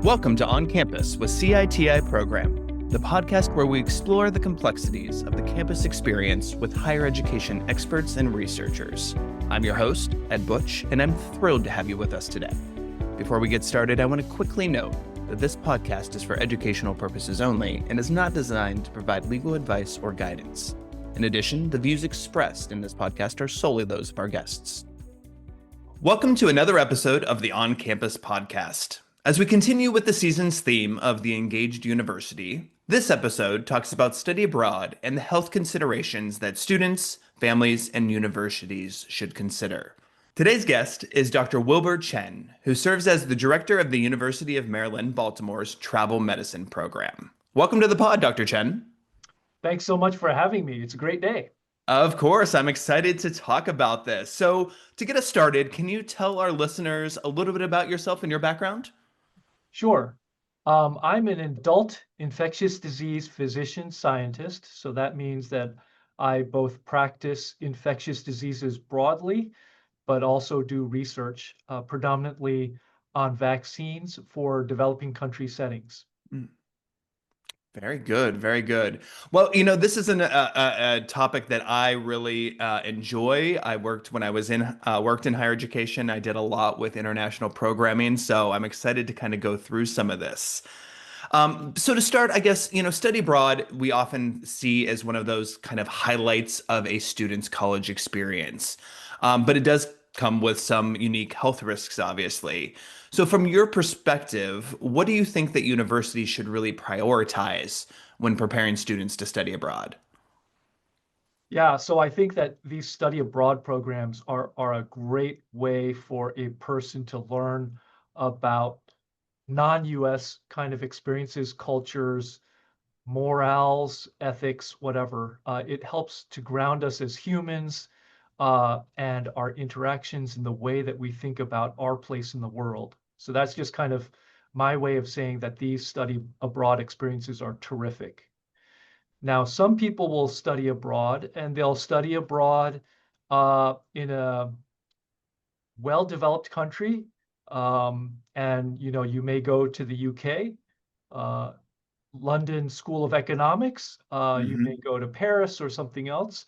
Welcome to On Campus with CITI Program, the podcast where we explore the complexities of the campus experience with higher education experts and researchers. I'm your host, Ed Butch, and I'm thrilled to have you with us today. Before we get started, I want to quickly note that this podcast is for educational purposes only and is not designed to provide legal advice or guidance. In addition, the views expressed in this podcast are solely those of our guests. Welcome to another episode of the On Campus podcast. As we continue with the season's theme of the Engaged University, this episode talks about study abroad and the health considerations that students, families, and universities should consider. Today's guest is Dr. Wilbur Chen, who serves as the director of the University of Maryland, Baltimore's Travel Medicine Program. Welcome to the pod, Dr. Chen. Thanks so much for having me. It's a great day. Of course, I'm excited to talk about this. So, to get us started, can you tell our listeners a little bit about yourself and your background? Sure. I'm an adult infectious disease physician scientist. So that means that I both practice infectious diseases broadly, but also do research predominantly on vaccines for developing country settings. Very good, very good. Well, this is a topic that I really enjoy. I worked when I was worked in higher education. I did a lot with international programming, so I'm excited to kind of go through some of this. So to start, I guess, study abroad, we often see as one of those kind of highlights of a student's college experience. But it does come with some unique health risks, obviously. So from your perspective, what do you think that universities should really prioritize when preparing students to study abroad? Yeah, so I think that these study abroad programs are a great way for a person to learn about non-US kind of experiences, cultures, morals, ethics, whatever. It helps to ground us as humans and our interactions in the way that we think about our place in the world. So that's just kind of my way of saying that these study abroad experiences are terrific. Now, some people will study abroad and they'll study abroad in a well-developed country. And, you may go to the UK, London School of Economics, you may go to Paris or something else.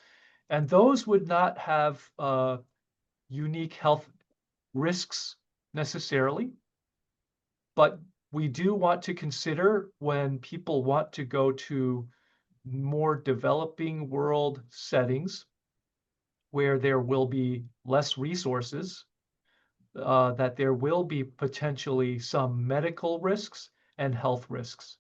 And those would not have unique health risks necessarily. But we do want to consider when people want to go to more developing world settings where there will be less resources, that there will be potentially some medical risks and health risks.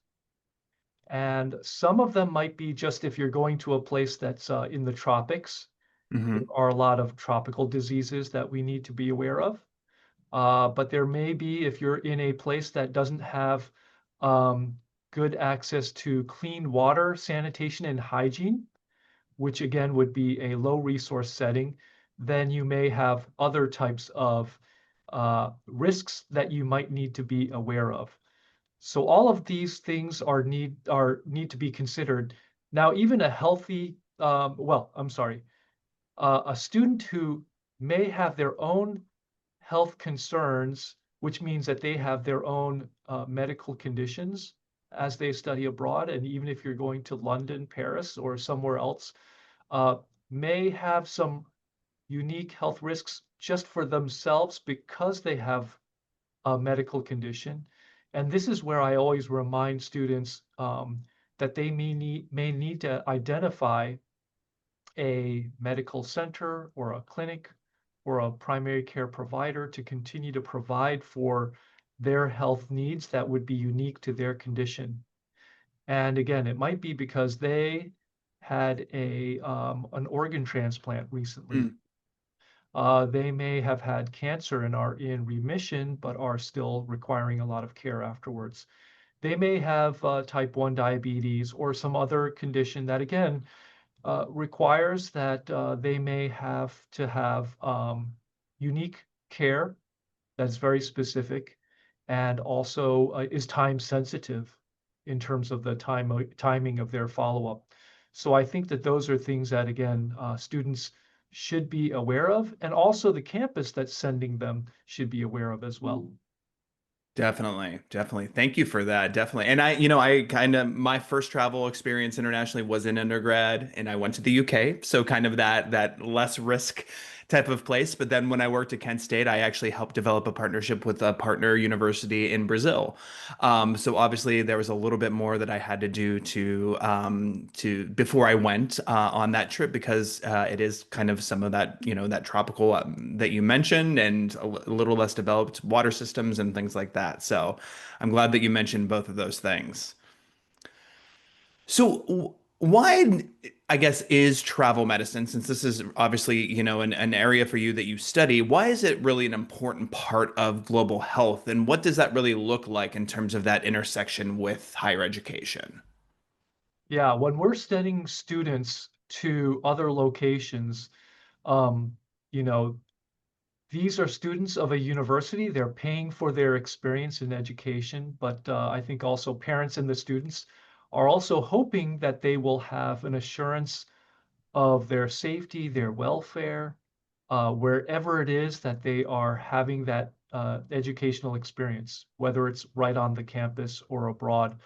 And some of them might be just if you're going to a place that's in the tropics, there are a lot of tropical diseases that we need to be aware of. But there may be, if you're in a place that doesn't have good access to clean water, sanitation, and hygiene, which again would be a low resource setting, then you may have other types of risks that you might need to be aware of. So all of these things need to be considered. Now, even a healthy, a student who may have their own health concerns, which means that they have their own medical conditions as they study abroad, and even if you're going to London, Paris, or somewhere else, may have some unique health risks just for themselves because they have a medical condition. And this is where I always remind students that they may need to identify a medical center or a clinic or a primary care provider to continue to provide for their health needs that would be unique to their condition. And again, it might be because they had an organ transplant recently. They may have had cancer and are in remission, but are still requiring a lot of care afterwards. They may have type 1 diabetes or some other condition that, again, requires that they may have to have unique care that's very specific and also is time sensitive in terms of the timing of their follow-up. So I think that those are things that, again, students should be aware of, and also the campus that's sending them should be aware of as well. Definitely, definitely. Thank you for that. Definitely. And I kind of my first travel experience internationally was in undergrad, and I went to the UK, so kind of that less risk type of place. But then when I worked at Kent State, I actually helped develop a partnership with a partner university in Brazil. So obviously there was a little bit more that I had to do to before I went on that trip because it is kind of some of that that tropical that you mentioned and a little less developed water systems and things like that. So I'm glad that you mentioned both of those things. So why, I guess, is travel medicine, since this is obviously, an area for you that you study, why is it really an important part of global health? And what does that really look like in terms of that intersection with higher education? Yeah, when we're sending students to other locations, um, you know, these are students of a university. They're paying for their experience in education, but I think also parents and the students are also hoping that they will have an assurance of their safety, their welfare, wherever it is that they are having that educational experience, whether it's right on the campus or abroad.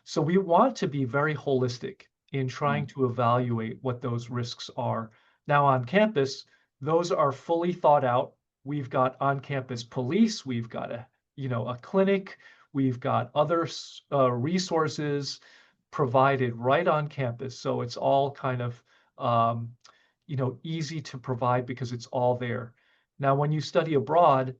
So we want to be very holistic in trying Mm, to evaluate what those risks are. Now on campus, those are fully thought out. We've got on-campus police, we've got a clinic, we've got other resources provided right on campus. So it's all kind of um, easy to provide because it's all there. Now, when you study abroad,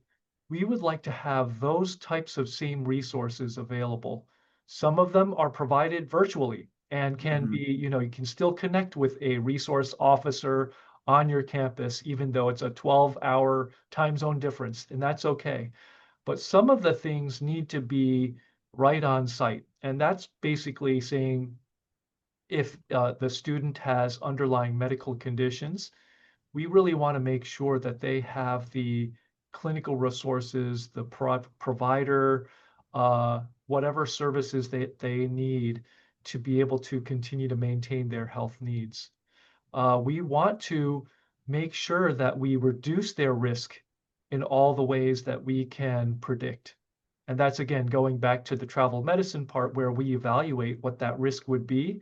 we would like to have those types of same resources available. Some of them are provided virtually and can be, mhm, you can still connect with a resource officer on your campus, even though it's a 12-hour time zone difference, and that's okay. But some of the things need to be right on site. And that's basically saying if the student has underlying medical conditions, we really want to make sure that they have the clinical resources, the provider, whatever services they need to be able to continue to maintain their health needs. We want to make sure that we reduce their risk in all the ways that we can predict. And that's again going back to the travel medicine part where we evaluate what that risk would be.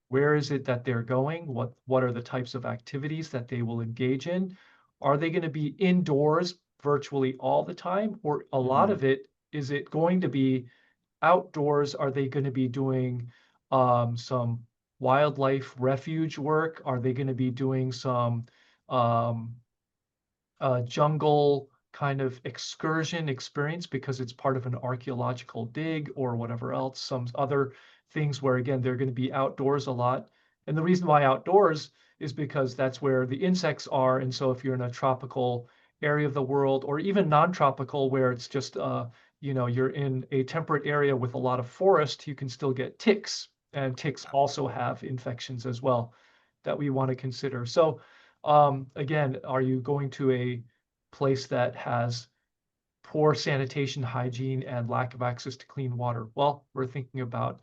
Where is it that they're going? What are the types of activities that they will engage in? Are they going to be indoors virtually all the time? Or a lot mhm, of it, is it going to be outdoors? Are they going to be doing some wildlife refuge work? Are they going to be doing some um, jungle kind of excursion experience because it's part of an archaeological dig or whatever else, some other things where, again, they're going to be outdoors a lot. And the reason why outdoors is because that's where the insects are. And so if you're in a tropical area of the world or even non-tropical where it's just, you're in a temperate area with a lot of forest, you can still get ticks. And ticks also have infections as well that we want to consider. So again, are you going to a place that has poor sanitation, hygiene, and lack of access to clean water? Well, we're thinking about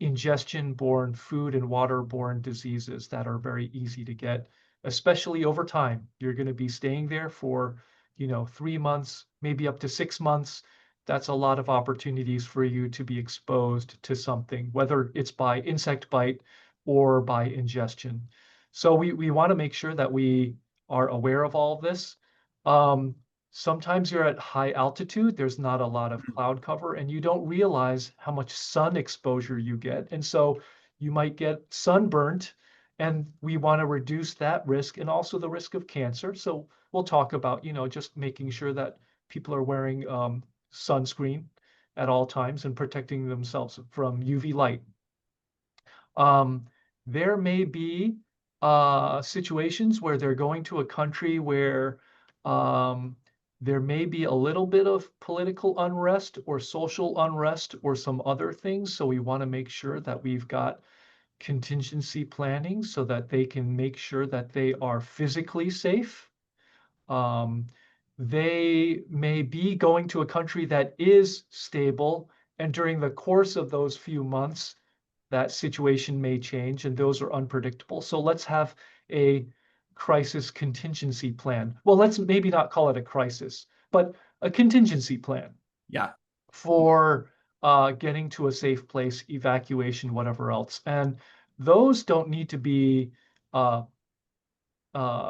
ingestion-borne food and water-borne diseases that are very easy to get, especially over time. You're going to be staying there for, 3 months, maybe up to 6 months. That's a lot of opportunities for you to be exposed to something, whether it's by insect bite or by ingestion. So we want to make sure that we are aware of all of this. Um, Sometimes you're at high altitude, there's not a lot of cloud cover, and you don't realize how much sun exposure you get. And so you might get sunburnt, and we want to reduce that risk and also the risk of cancer. So we'll talk about, just making sure that people are wearing sunscreen at all times and protecting themselves from UV light. Um, there may be situations where they're going to a country where um, there may be a little bit of political unrest or social unrest or some other things. So we want to make sure that we've got contingency planning so that they can make sure that they are physically safe. Um, they may be going to a country that is stable, and during the course of those few months, that situation may change, and those are unpredictable. So let's have a crisis contingency plan. Well, let's maybe not call it a crisis, but a contingency plan. yeah. for getting to a safe place, evacuation, whatever else. And those don't need to be uh,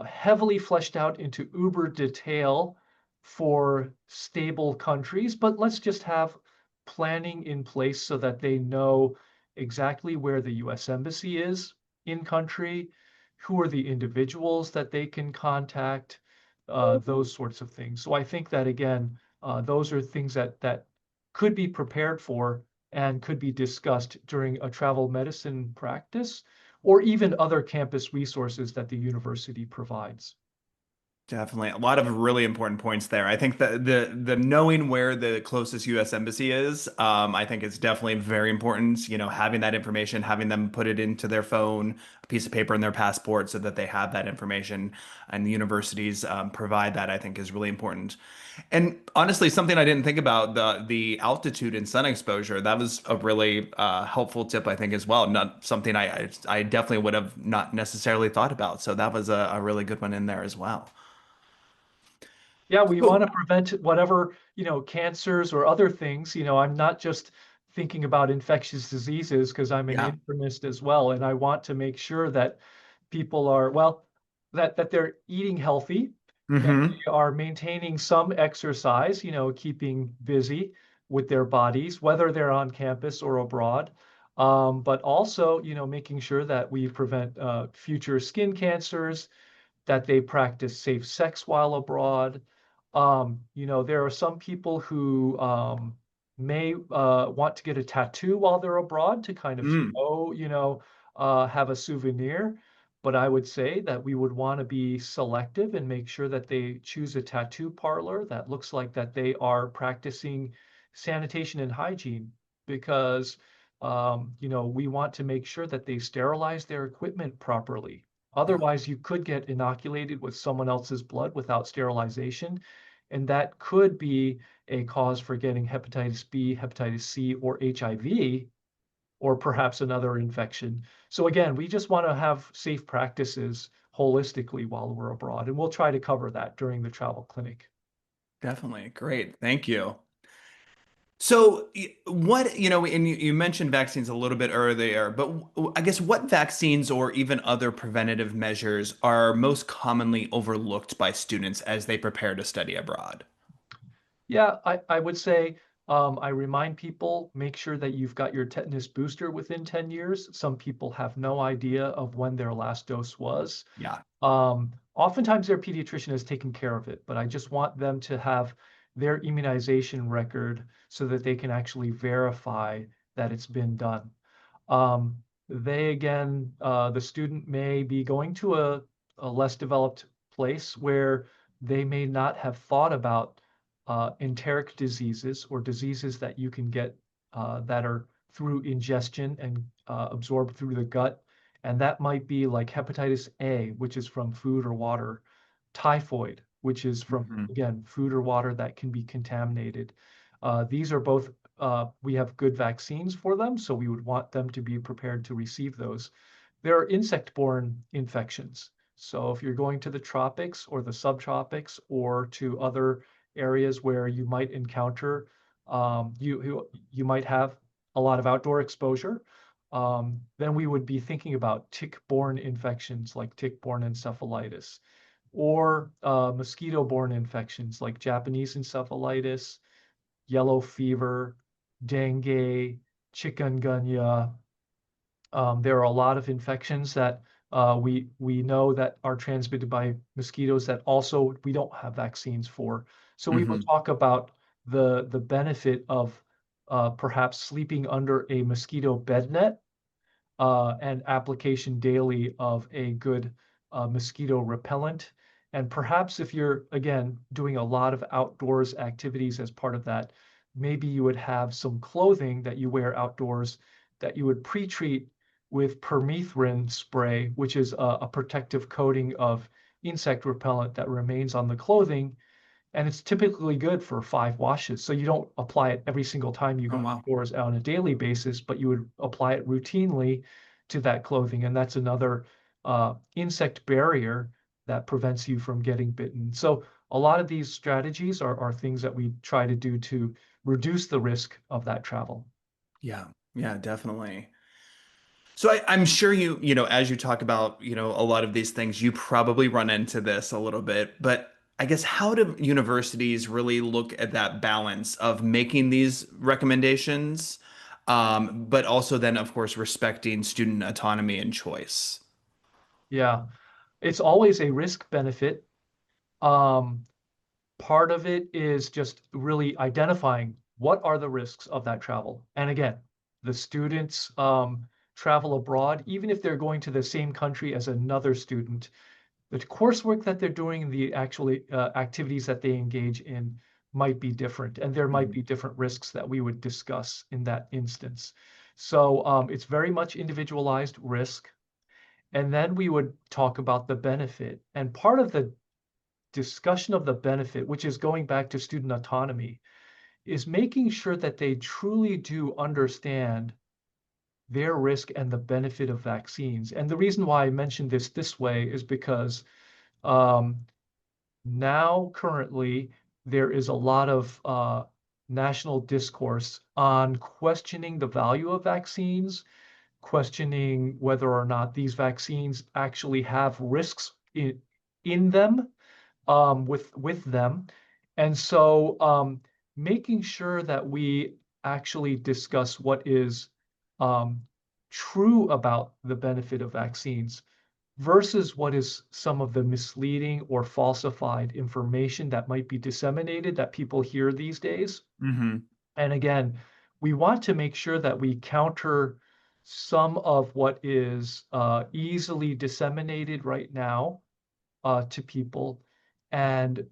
heavily fleshed out into uber detail for stable countries, but let's just have planning in place so that they know exactly where the US Embassy is in country, who are the individuals that they can contact, those sorts of things. So I think that again, those are things that could be prepared for and could be discussed during a travel medicine practice or even other campus resources that the university provides. Definitely. A lot of really important points there. I think that the knowing where the closest US embassy is, I think is definitely very important. Having that information, having them put it into their phone, a piece of paper in their passport so that they have that information, and the universities provide that, I think is really important. And honestly, something I didn't think about, the altitude and sun exposure, that was a really helpful tip, I think, as well. Not something I definitely would have not necessarily thought about. So that was a really good one in there as well. Yeah, we want So, to prevent whatever, cancers or other things. I'm not just thinking about infectious diseases because I'm an yeah. internist as well, and I want to make sure that people are, well, that they're eating healthy, that Hmm. they are maintaining some exercise, keeping busy with their bodies, whether they're on campus or abroad. But also, making sure that we prevent future skin cancers, that they practice safe sex while abroad. There are some people who may want to get a tattoo while they're abroad to kind of Mm. show, have a souvenir. But I would say that we would want to be selective and make sure that they choose a tattoo parlor that looks like that they are practicing sanitation and hygiene because, we want to make sure that they sterilize their equipment properly. Yeah, Otherwise, you could get inoculated with someone else's blood without sterilization, and that could be a cause for getting hepatitis B, hepatitis C, or HIV, or perhaps another infection. So again, we just want to have safe practices holistically while we're abroad, and we'll try to cover that during the travel clinic. definitely. Great. Thank you. So, and you mentioned vaccines a little bit earlier, but I guess what vaccines or even other preventative measures are most commonly overlooked by students as they prepare to study abroad? Yeah, I would say I remind people, make sure that you've got your tetanus booster within 10 years. Some people have no idea of when their last dose was. Yeah. Oftentimes their pediatrician has taken care of it, but I just want them to have their immunization record so that they can actually verify that it's been done. Um, the student may be going to a less developed place where they may not have thought about enteric diseases or diseases that you can get that are through ingestion and absorbed through the gut. And that might be like hepatitis A, which is from food or water, typhoid, which is from, Hmm. again, food or water that can be contaminated. These are both, we have good vaccines for them, so we would want them to be prepared to receive those. There are insect-borne infections. So if you're going to the tropics or the subtropics or to other areas where you might encounter, you might have a lot of outdoor exposure, then we would be thinking about tick-borne infections like tick-borne encephalitis or mosquito-borne infections like Japanese encephalitis, yellow fever, dengue, chikungunya. There are a lot of infections that we know that are transmitted by mosquitoes that also we don't have vaccines for. So we will Hmm. talk about the benefit of perhaps sleeping under a mosquito bed net and application daily of a good mosquito repellent. And perhaps if you're, again, doing a lot of outdoors activities as part of that, maybe you would have some clothing that you wear outdoors that you would pre-treat with permethrin spray, which is a protective coating of insect repellent that remains on the clothing, and it's typically good for 5 washes. So you don't apply it every single time you Oh, go wow. outdoors on a daily basis, but you would apply it routinely to that clothing. And that's another insect barrier that prevents you from getting bitten. So a lot of these strategies are things that we try to do to reduce the risk of that travel. Yeah, yeah, definitely. So I'm sure as you talk about, a lot of these things, you probably run into this a little bit, but I guess how do universities really look at that balance of making these recommendations, but also then, of course, respecting student autonomy and choice? Yeah, it's always a risk benefit. Um, Part of it is just really identifying what are the risks of that travel. And again, the students travel abroad, even if they're going to the same country as another student, the coursework that they're doing, the actually activities that they engage in might be different, and there might Mhm. be different risks that we would discuss in that instance. So it's very much individualized risk. And then we would talk about the benefit. And part of the discussion of the benefit, which is going back to student autonomy, is making sure that they truly do understand their risk and the benefit of vaccines. And the reason why I mentioned this way is because um, now currently there is a lot of national discourse on questioning the value of vaccines, questioning whether or not these vaccines actually have risks in them, with them. And so making sure that we actually discuss what is um, true about the benefit of vaccines versus what is some of the misleading or falsified information that might be disseminated that people hear these days. Hmm. And again, we want to make sure that we counter some of what is easily disseminated right now to people and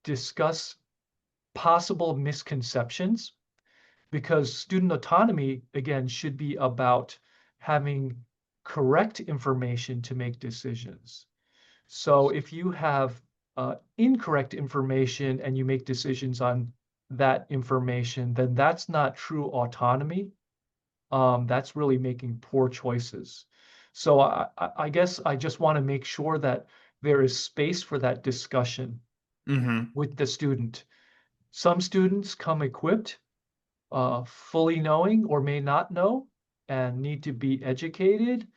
discuss possible misconceptions, because student autonomy, again, should be about having correct information to make decisions. So if you have incorrect information and you make decisions on that information, then that's not true autonomy. That's really making poor choices. So I guess I just want to make sure that there is space for that discussion Hmm. with the student. Some students come equipped, fully knowing or may not know, and need to be educated.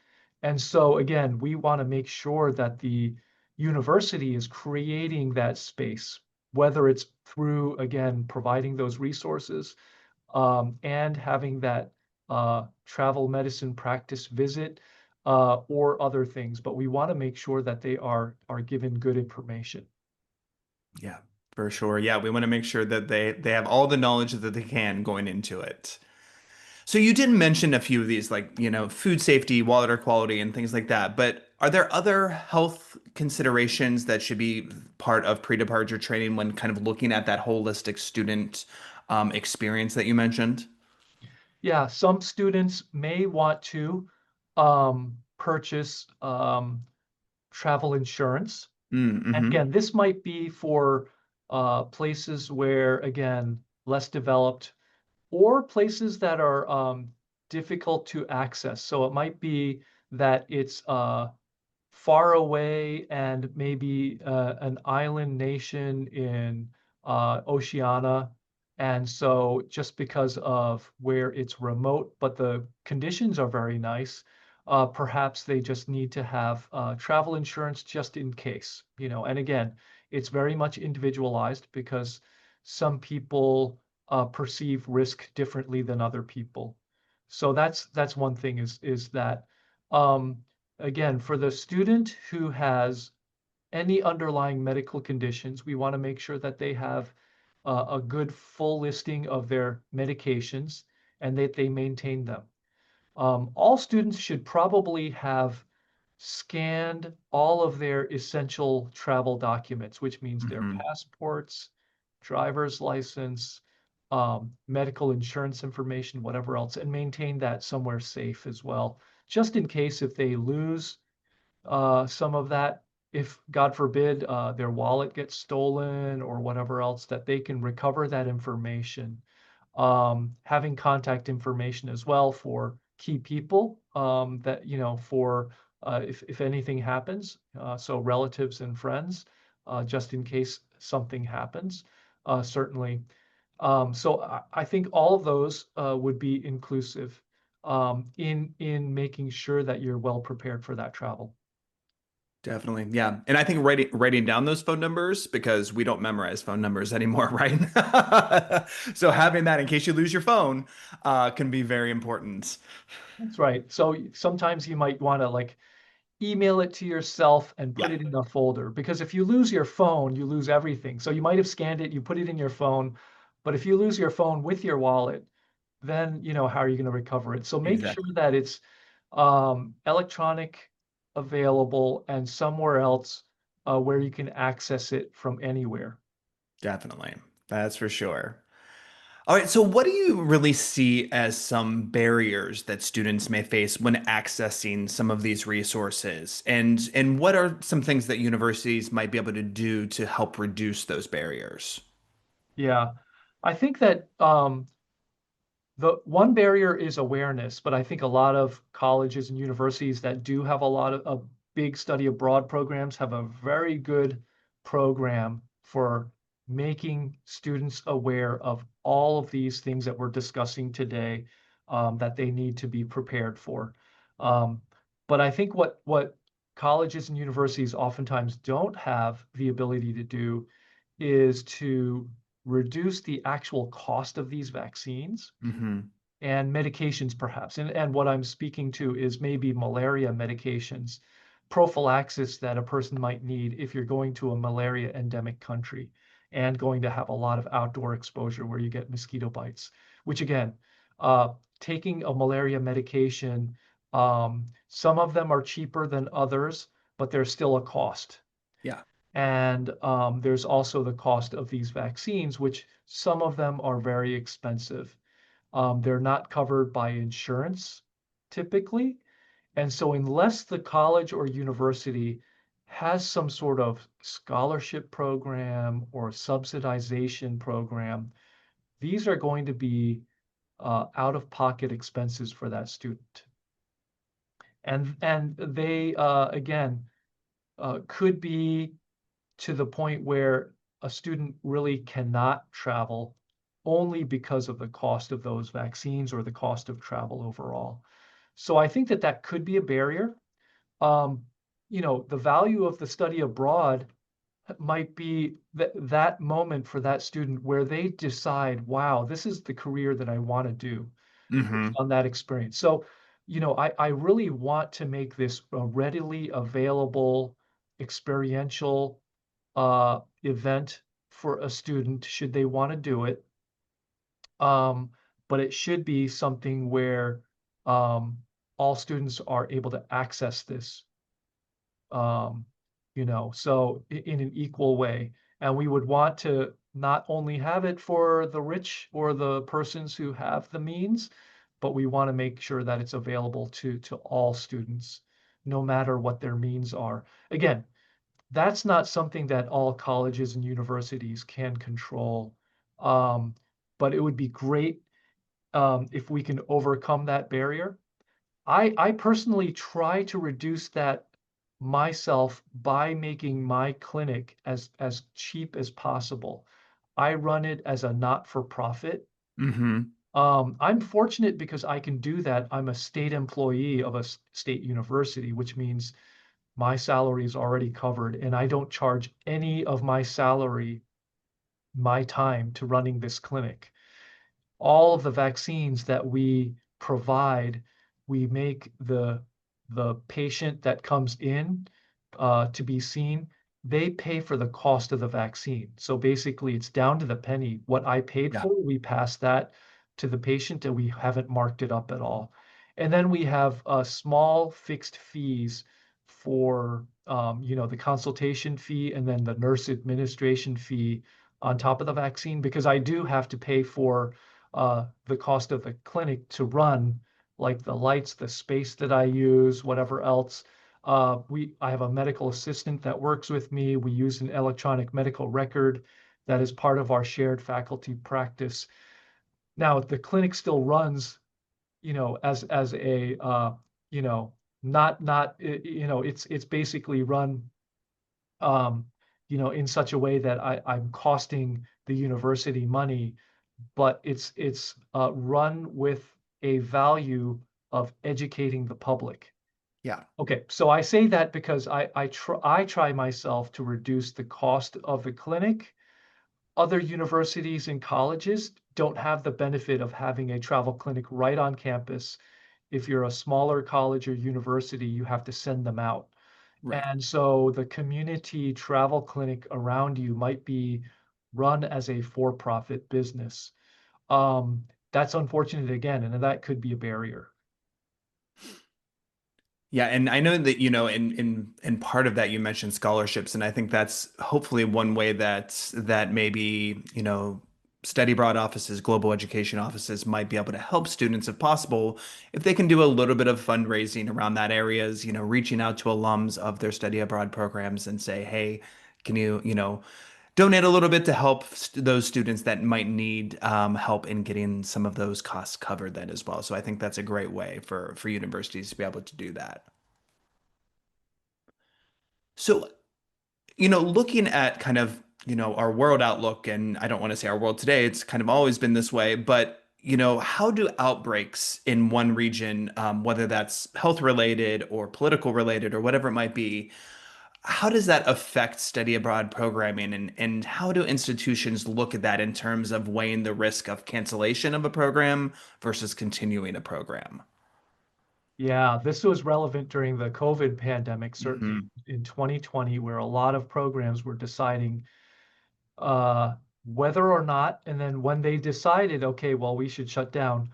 And so, again, we want to make sure that the university is creating that space, whether it's through, again, providing those resources and having that travel medicine practice visit or other things. But we want to make sure that they are given good information. Yeah, for sure. Yeah, we want to make sure that they have all the knowledge that they can going into it. So you did mention a few of these, like, food safety, water quality, and things like that. But are there other health considerations that should be part of pre-departure training when kind of looking at that holistic student experience that you mentioned? Yeah, some students may want to purchase travel insurance. And Mm-hmm. again, this might be for places where, again, less developed or places that are difficult to access. So it might be that it's far away and maybe an island nation in Oceania. And so just because of where it's remote, but the conditions are very nice, perhaps they just need to have travel insurance just in case, And again, it's very much individualized because some people perceive risk differently than other people. So that's one thing is that um, again, for the student who has any underlying medical conditions, we want to make sure that they have a good full listing of their medications and that they maintain them. All students should probably have scanned all of their essential travel documents, which means their Mm-hmm. passports, driver's license, medical insurance information, whatever else, and maintain that somewhere safe as well, just in case if they lose some of that, if God forbid their wallet gets stolen or whatever else, that they can recover that information. Having contact information as well for key people that, for if anything happens, so relatives and friends, just in case something happens, certainly. So I think all of those would be inclusive in making sure that you're well prepared for that travel. Definitely. Yeah. And I think writing down those phone numbers because we don't memorize phone numbers anymore, right? So having that in case you lose your phone can be very important. That's right. So sometimes you might want to like email it to yourself and put Yeah, it in a folder because if you lose your phone, you lose everything. So you might have scanned it, you put it in your phone, but if you lose your phone with your wallet, then how are you going to recover it? So make sure exactly. that it's electronic, available, and somewhere else where you can access it from anywhere. Definitely. That's for sure. All right, so what do you really see as some barriers that students may face when accessing some of these resources? And what are some things that universities might be able to do to help reduce those barriers? Yeah, I think that the one barrier is awareness, but I think a lot of colleges and universities that do have a lot of big study abroad programs have a very good program for making students aware of all of these things that we're discussing today that they need to be prepared for. Um, but I think what colleges and universities oftentimes don't have the ability to do is to reduce the actual cost of these vaccines Hmm. and medications perhaps. And what I'm speaking to is maybe malaria medications, prophylaxis that a person might need if you're going to a malaria endemic country and going to have a lot of outdoor exposure where you get mosquito bites, which again, uh, taking a malaria medication, some of them are cheaper than others, but there's still a cost. Yeah. And there's also the cost of these vaccines, which some of them are very expensive. They're not covered by insurance typically. And so, unless the college or university has some sort of scholarship program or subsidization program, these are going to be out of pocket expenses for that student. And they, again, could be to the point where a student really cannot travel only because of the cost of those vaccines or the cost of travel overall. So I think that that could be a barrier. Um, the value of the study abroad might be that moment for that student where they decide, wow, this is the career that I want to do based Hmm. on that experience. So, I really want to make this a readily available, experiential event for a student should they want to do it. Um, but it should be something where um, all students are able to access this, um, so in an equal way. And we would want to not only have it for the rich or the persons who have the means, but we want to make sure that it's available to all students, no matter what their means are. Again, that's not something that all colleges and universities can control. Um, but it would be great if we can overcome that barrier. I personally try to reduce that myself by making my clinic as cheap as possible. I run it as a not-for-profit. Hmm. I'm fortunate because I can do that. I'm a state employee of a state university, which means my salary is already covered, and I don't charge any of my salary, my time to running this clinic. All of the vaccines that we provide, we make the patient that comes in to be seen, they pay for the cost of the vaccine. So basically, it's down to the penny. What I paid Yeah. for, we pass that to the patient, and we haven't marked it up at all. And then we have small fixed fees for the consultation fee and then the nurse administration fee on top of the vaccine because I do have to pay for the cost of the clinic to run, like the lights, the space that I use, whatever else. I have a medical assistant that works with me. We use an electronic medical record that is part of our shared faculty practice. Now, the clinic still runs, as a, you know, not, it's basically run, um, in such a way that I'm costing the university money, but it's run with a value of educating the public. Yeah. Okay, so I say that because I try myself to reduce the cost of the clinic. Other universities and colleges don't have the benefit of having a travel clinic right on campus. If you're a smaller college or university, you have to send them out. Right. And so the community travel clinic around you might be run as a for-profit business. That's unfortunate again, and that could be a barrier. Yeah, and I know that, in part of that you mentioned scholarships, and I think that's hopefully one way that maybe, study abroad offices, global education offices might be able to help students if possible, if they can do a little bit of fundraising around that areas, reaching out to alums of their study abroad programs and say, hey, can you, donate a little bit to help those students that might need help in getting some of those costs covered then as well. So I think that's a great way for universities to be able to do that. So, looking at kind of, our world outlook, and I don't want to say our world today, it's kind of always been this way, but, how do outbreaks in one region, whether that's health related or political related or whatever it might be, how does that affect study abroad programming, and how do institutions look at that in terms of weighing the risk of cancellation of a program versus continuing a program? Yeah, this was relevant during the COVID pandemic, certainly Hmm. in 2020, where a lot of programs were deciding uh, whether or not, and then when they decided, okay, well, we should shut down,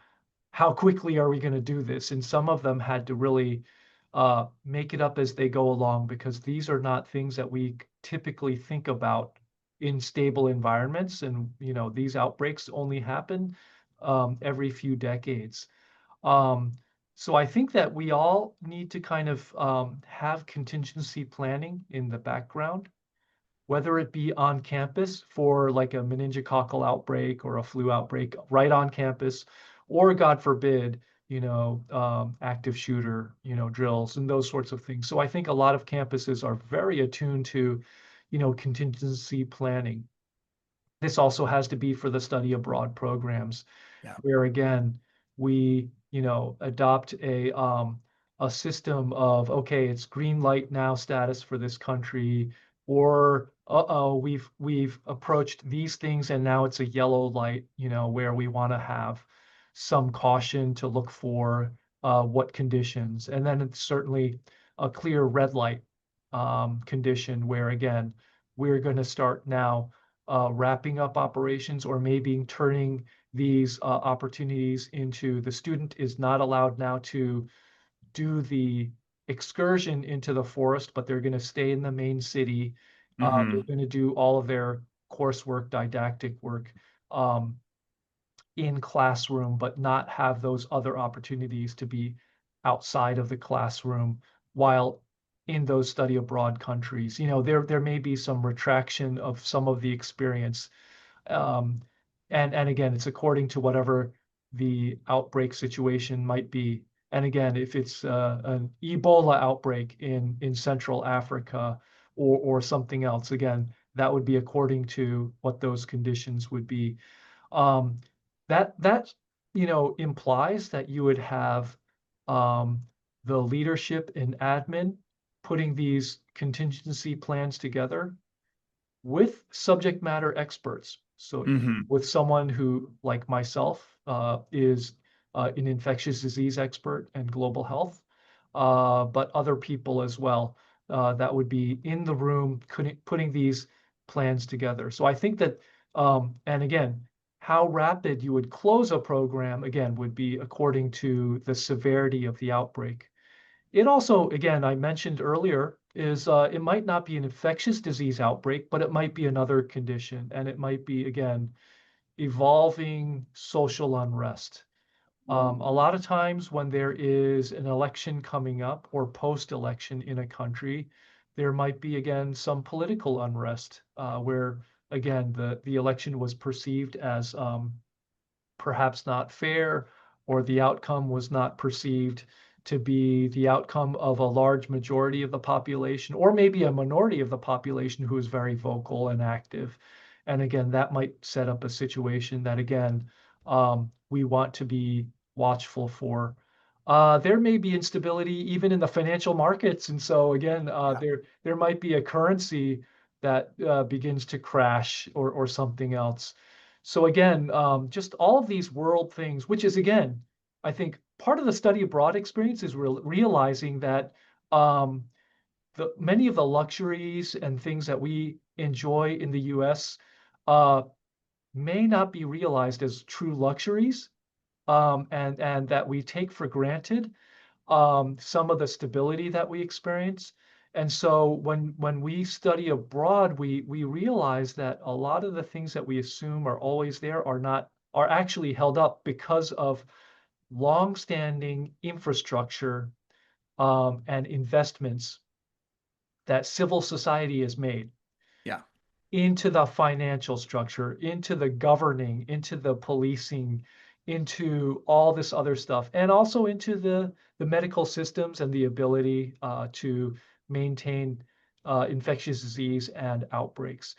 how quickly are we going to do this? And some of them had to really make it up as they go along because these are not things that we typically think about in stable environments. And, these outbreaks only happen every few decades. Um, so I think that we all need to kind of have contingency planning in the background, whether it be on campus for like a meningococcal outbreak or a flu outbreak right on campus, or God forbid, active shooter, drills and those sorts of things. So I think a lot of campuses are very attuned to, contingency planning. This also has to be for the study abroad programs Yeah. where again we adopt a system of okay, it's green light now status for this country, or uh-oh, we've approached these things and now it's a yellow light, where we want to have some caution to look for what conditions, and then it's certainly a clear red light condition where again we're going to start now wrapping up operations or maybe turning these opportunities into the student is not allowed now to do the excursion into the forest, but they're going to stay in the main city. They're Hmm. going to do all of their coursework, didactic work um, in classroom, but not have those other opportunities to be outside of the classroom while in those study abroad countries. There may be some retraction of some of the experience um, and again, it's according to whatever the outbreak situation might be. And again, if it's an Ebola outbreak in Central Africa or something else, again, that would be according to what those conditions would be. Um, that implies that you would have um, the leadership and admin putting these contingency plans together with subject matter experts. So Hmm. with someone who, like myself, is an infectious disease expert and global health, but other people as well that would be in the room putting these plans together. So I think that, and again, how rapid you would close a program, again, would be according to the severity of the outbreak. It also, again, I mentioned earlier, is it might not be an infectious disease outbreak, but it might be another condition, and it might be, again, evolving social unrest. A lot of times when there is an election coming up or post-election in a country, there might be, again, some political unrest where, again, the election was perceived as perhaps not fair, or the outcome was not perceived to be the outcome of a large majority of the population, or maybe a minority of the population who is very vocal and active. And again, that might set up a situation that, again, we want to be watchful for. There may be instability even in the financial markets. And so again, Yeah. there might be a currency that begins to crash or something else. So again, just all of these world things, which is again, I think part of the study abroad experience is realizing that um, many of the luxuries and things that we enjoy in the US uh, may not be realized as true luxuries, and that we take for granted some of the stability that we experience. And so when we study abroad, we realize that a lot of the things that we assume are always there are actually held up because of long-standing infrastructure and investments that civil society has made Yeah. into the financial structure, into the governing, into the policing, into all this other stuff, and also into the medical systems and the ability to maintain infectious disease and outbreaks.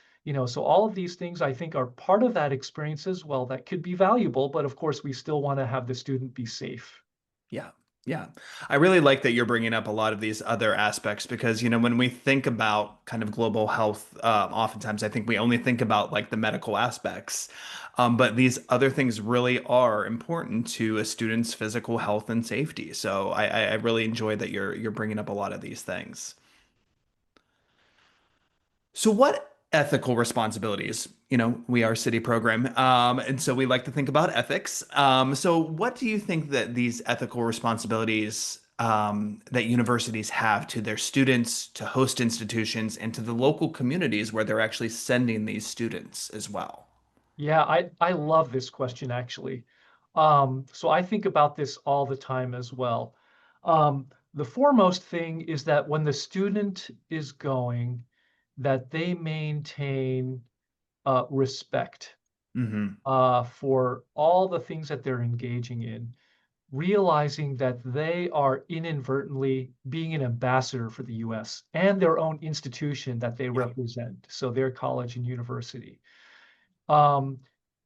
So all of these things I think are part of that experience as well that could be valuable, but of course we still want to have the student be safe. Yeah. Yeah. I really like that you're bringing up a lot of these other aspects because, when we think about kind of global health, oftentimes I think we only think about like the medical aspects. But these other things really are important to a student's physical health and safety. So I really enjoy that you're bringing up a lot of these things. So, what ethical responsibilities? We are a city program, and so we like to think about ethics. So, what do you think that these ethical responsibilities that universities have to their students, to host institutions, and to the local communities where they're actually sending these students as well? Yeah, I love this question actually. So I think about this all the time as well. The foremost thing is that when the student is going, that they maintain respect Hmm. for all the things that they're engaging in, realizing that they are inadvertently being an ambassador for the US and their own institution that they Yeah. represent, so their college and university. um,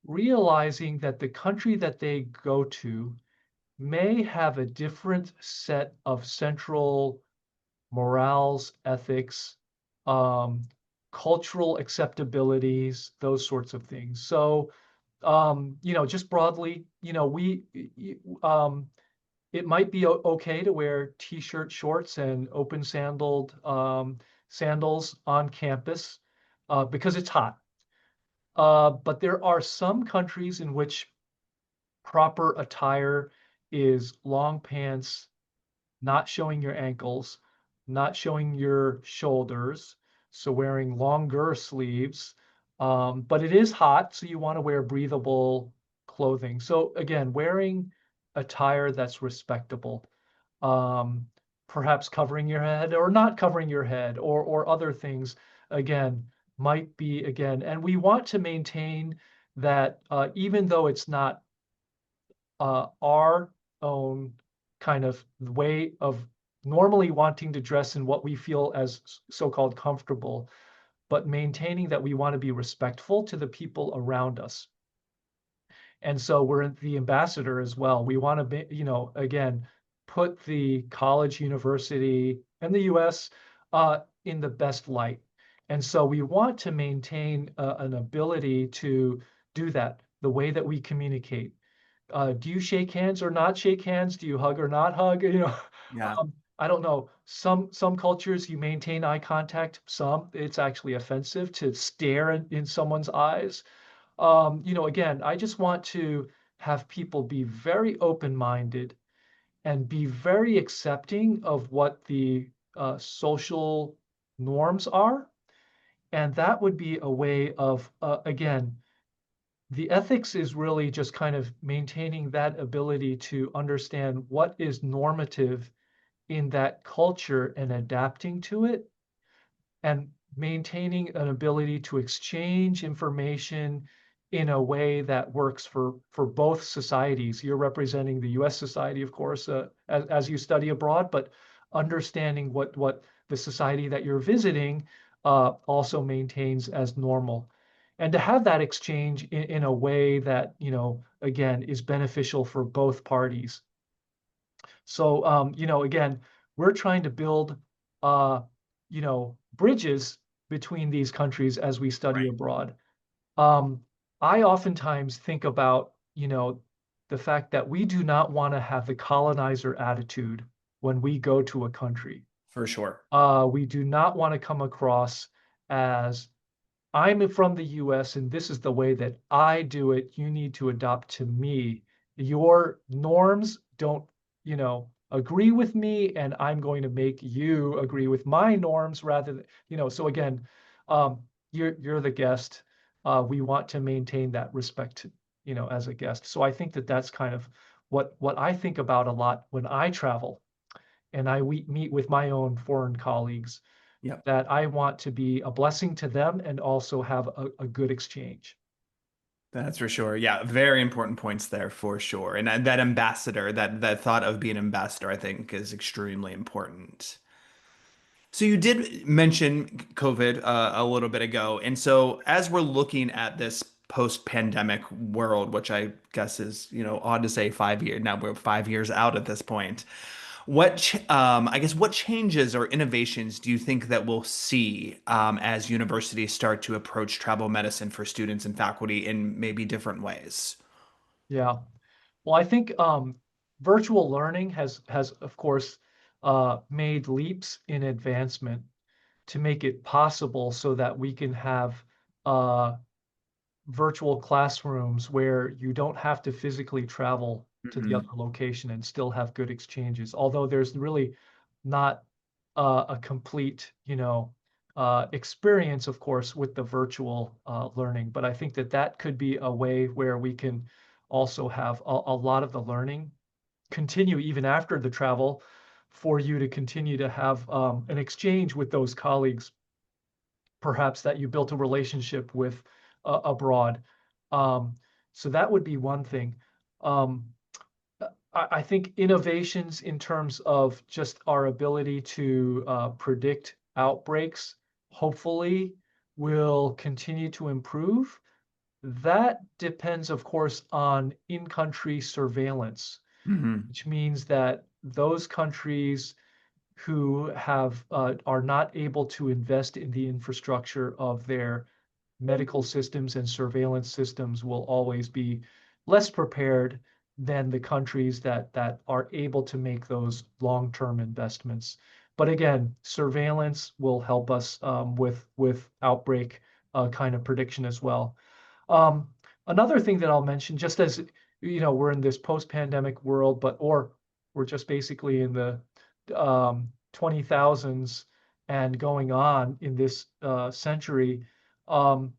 Realizing that the country that they go to may have a different set of central morals, ethics, um, cultural acceptabilities, those sorts of things. So, just broadly, it might be okay to wear t-shirt shorts and open sandals on campus because it's hot. But there are some countries in which proper attire is long pants, not showing your ankles, not showing your shoulders, so wearing longer sleeves. But it is hot, so you want to wear breathable clothing. So again, wearing attire that's respectable, um, perhaps covering your head or not covering your head, or other things, again, might be again. And we want to maintain that even though it's not our own kind of way of normally wanting to dress in what we feel as so-called comfortable, but maintaining that we want to be respectful to the people around us. And so we're the ambassador as well. We want to be, again, put the college, university, and the US in the best light. And so we want to maintain an ability to do that, the way that we communicate. Do you shake hands or not shake hands? Do you hug or not hug? Yeah. I don't know. Some cultures you maintain eye contact. Some it's actually offensive to stare in someone's eyes. Again, I just want to have people be very open-minded and be very accepting of what the social norms are. And that would be a way of, again, the ethics is really just kind of maintaining that ability to understand what is normative in that culture and adapting to it, and maintaining an ability to exchange information in a way that works for both societies. You're representing the U.S. society, of course, as you study abroad, but understanding what the society that you're visiting also maintains as normal. and to have that exchange in a way that, again, is beneficial for both parties. So, again, we're trying to build, bridges between these countries as we study Right. abroad. Um, I oftentimes think about, the fact that we do not want to have the colonizer attitude when we go to a country. For sure. We do not want to come across as I'm from the US and this is the way that I do it. You need to adopt to me. Your norms don't, agree with me, and I'm going to make you agree with my norms rather than, so again, um, you're the guest. We want to maintain that respect, as a guest. So I think that that's kind of what I think about a lot when I travel and we meet with my own foreign colleagues, Yep. that I want to be a blessing to them and also have a good exchange. That's for sure. Yeah, very important points there for sure. And that ambassador, that thought of being an ambassador, I think is extremely important. So you did mention COVID a little bit ago, and so as we're looking at this post-pandemic world, which I guess is, odd to say 5 years now, we're 5 years out at this point. I guess, what changes or innovations do you think that we'll see as universities start to approach travel medicine for students and faculty in maybe different ways? Yeah. Well, I think virtual learning has of course made leaps in advancement to make it possible so that we can have uh, virtual classrooms where you don't have to physically travel to the other Hmm. location and still have good exchanges. Although there's really not a complete, experience, of course, with the virtual learning. But I think that that could be a way where we can also have a lot of the learning continue even after the travel, for you to continue to have an exchange with those colleagues, perhaps that you built a relationship with abroad. Um, so that would be one thing. Um, I think innovations in terms of just our ability to predict outbreaks, hopefully, will continue to improve. That depends, of course, on in-country surveillance, Hmm. which means that those countries who are not able to invest in the infrastructure of their medical systems and surveillance systems will always be less prepared than the countries that are able to make those long-term investments. But again, surveillance will help us with outbreak kind of prediction as well. Um, Another thing that I'll mention, just as we're in this post-pandemic world, or we're just basically in the 20,000s and going on in this century, um,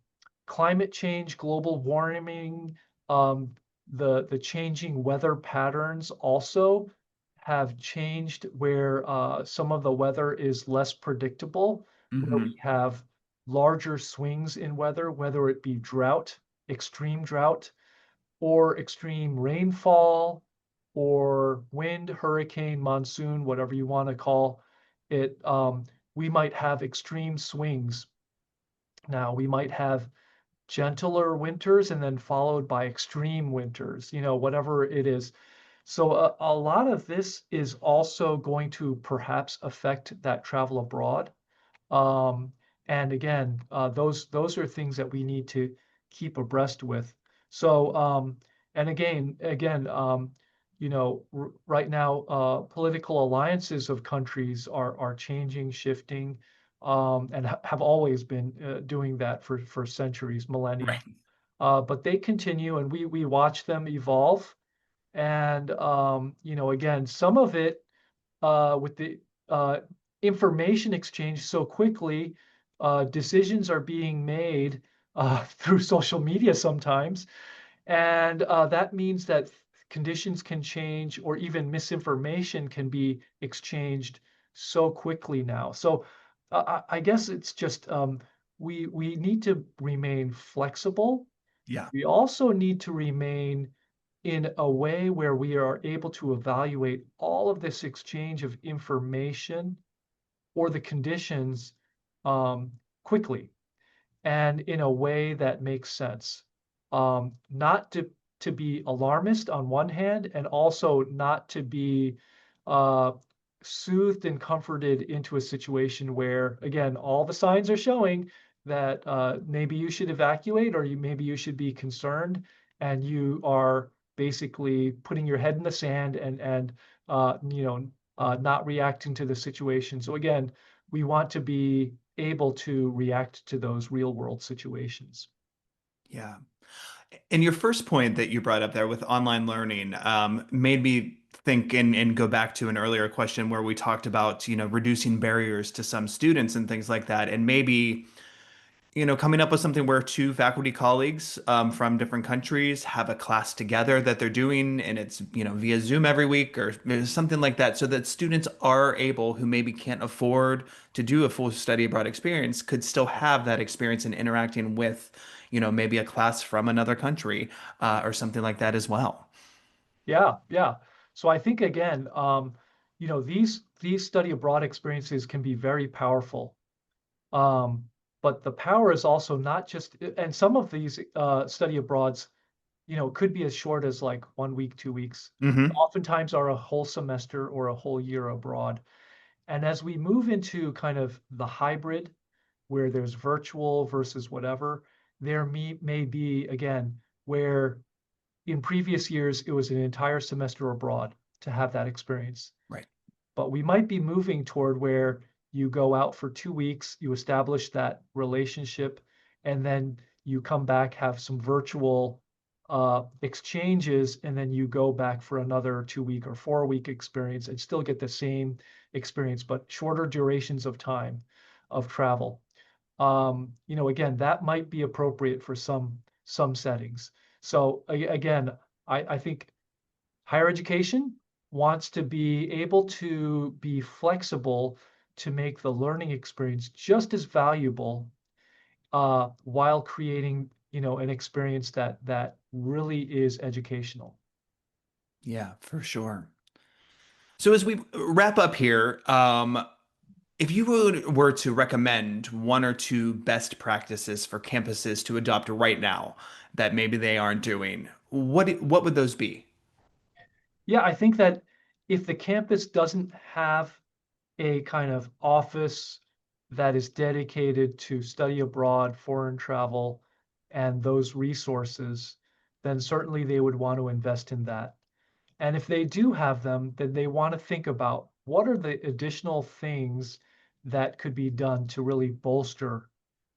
climate change, global warming, um, the changing weather patterns also have changed, where some of the weather is less predictable, where we Hmm. have larger swings in weather, whether it be extreme drought, or extreme rainfall, or wind, hurricane, monsoon, whatever you want to call it. We might have extreme swings. Now, we might have gentler winters and then followed by extreme winters, whatever it is. So a lot of this is also going to perhaps affect that travel abroad. Um, and again, those are things that we need to keep abreast with. So and again, right now, political alliances of countries are changing, shifting, and have always been doing that for centuries, millennia. Right. But they continue, and we watch them evolve. And again, some of it with the uh, information exchange so quickly, decisions are being made through social media sometimes, and that means that conditions can change, or even misinformation can be exchanged so quickly now. So I guess it's just we need to remain flexible. Yeah. We also need to remain in a way where we are able to evaluate all of this exchange of information or the conditions um, quickly. and in a way that makes sense. Not to be alarmist on one hand, and also not to be uh, soothed and comforted into a situation where, again, all the signs are showing that maybe you should evacuate, or maybe you should be concerned, and you are basically putting your head in the sand and not reacting to the situation. So again, we want to be able to react to those real world situations. Yeah. And your first point that you brought up there with online learning made me think and go back to an earlier question where we talked about, reducing barriers to some students and things like that. And maybe, coming up with something where two faculty colleagues from different countries have a class together that they're doing, and it's, via Zoom every week or something like that, so that students are able, who maybe can't afford to do a full study abroad experience, could still have that experience in interacting with, maybe a class from another country or something like that as well. Yeah, yeah. So I think again, these study abroad experiences can be very powerful. Um, but the power is also not just, and some of these study abroads, could be as short as like 1 week, 2 weeks. Hmm. Oftentimes are a whole semester or a whole year abroad. And as we move into kind of the hybrid, where there's virtual versus whatever, there may be, again, where in previous years it was an entire semester abroad to have that experience. Right. But we might be moving toward where you go out for 2 weeks, you establish that relationship, and then you come back, have some virtual exchanges, and then you go back for another 2 week or 4 week experience and still get the same experience, but shorter durations of time of travel. Again, that might be appropriate for some settings. So again, I think higher education wants to be able to be flexible to make the learning experience just as valuable while creating, an experience that really is educational. Yeah, for sure. So as we wrap up here, if you were to recommend one or two best practices for campuses to adopt right now that maybe they aren't doing, what would those be? Yeah, I think that if the campus doesn't have a kind of office that is dedicated to study abroad, foreign travel, and those resources, then certainly they would want to invest in that. And if they do have them, then they want to think about what are the additional things that could be done to really bolster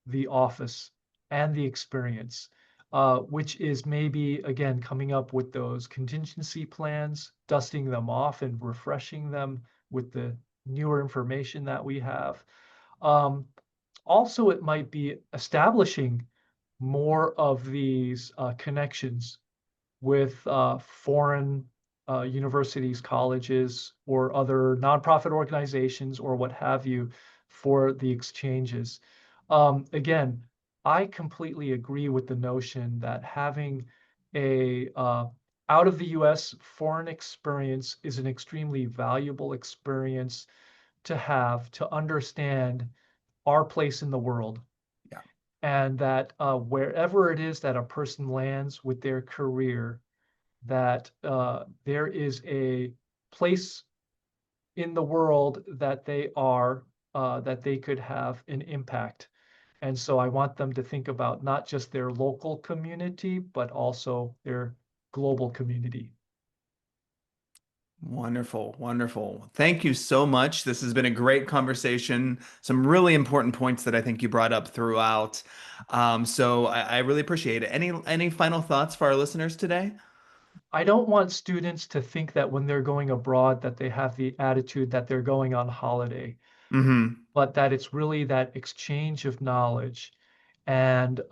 the office and the experience, which is maybe, again, coming up with those contingency plans, dusting them off and refreshing them with the newer information that we have. Um, Also, it might be establishing more of these connections with foreign universities, colleges, or other nonprofit organizations, or what have you, for the exchanges. Again, I completely agree with the notion that having a out of the US foreign experience is an extremely valuable experience to have to understand our place in the world, Yeah. and that wherever it is that a person lands with their career, that there is a place in the world that they are, that they could have an impact. And so I want them to think about not just their local community, but also their global community. Wonderful, wonderful. Thank you so much. This has been a great conversation. Some really important points that I think you brought up throughout. So I really appreciate it. Any final thoughts for our listeners today? I don't want students to think that when they're going abroad that they have the attitude that they're going on holiday, Hmm. but that it's really that exchange of knowledge, and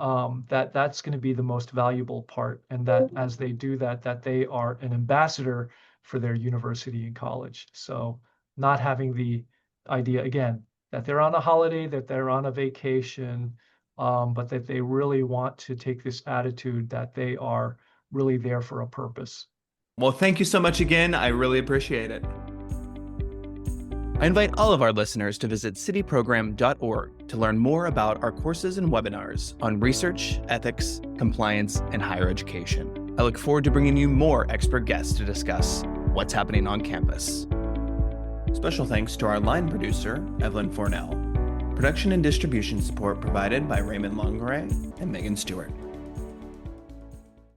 that's going to be the most valuable part, and that as they do that, that they are an ambassador for their university and college. So not having the idea, again, that they're on a holiday, that they're on a vacation, but that they really want to take this attitude that they are really there for a purpose. Well, thank you so much again. I really appreciate it. I invite all of our listeners to visit cityprogram.org to learn more about our courses and webinars on research, ethics, compliance, and higher education. I look forward to bringing you more expert guests to discuss what's happening on campus. Special thanks to our line producer, Evelyn Fornell. Production and distribution support provided by Raymond Longray and Megan Stewart.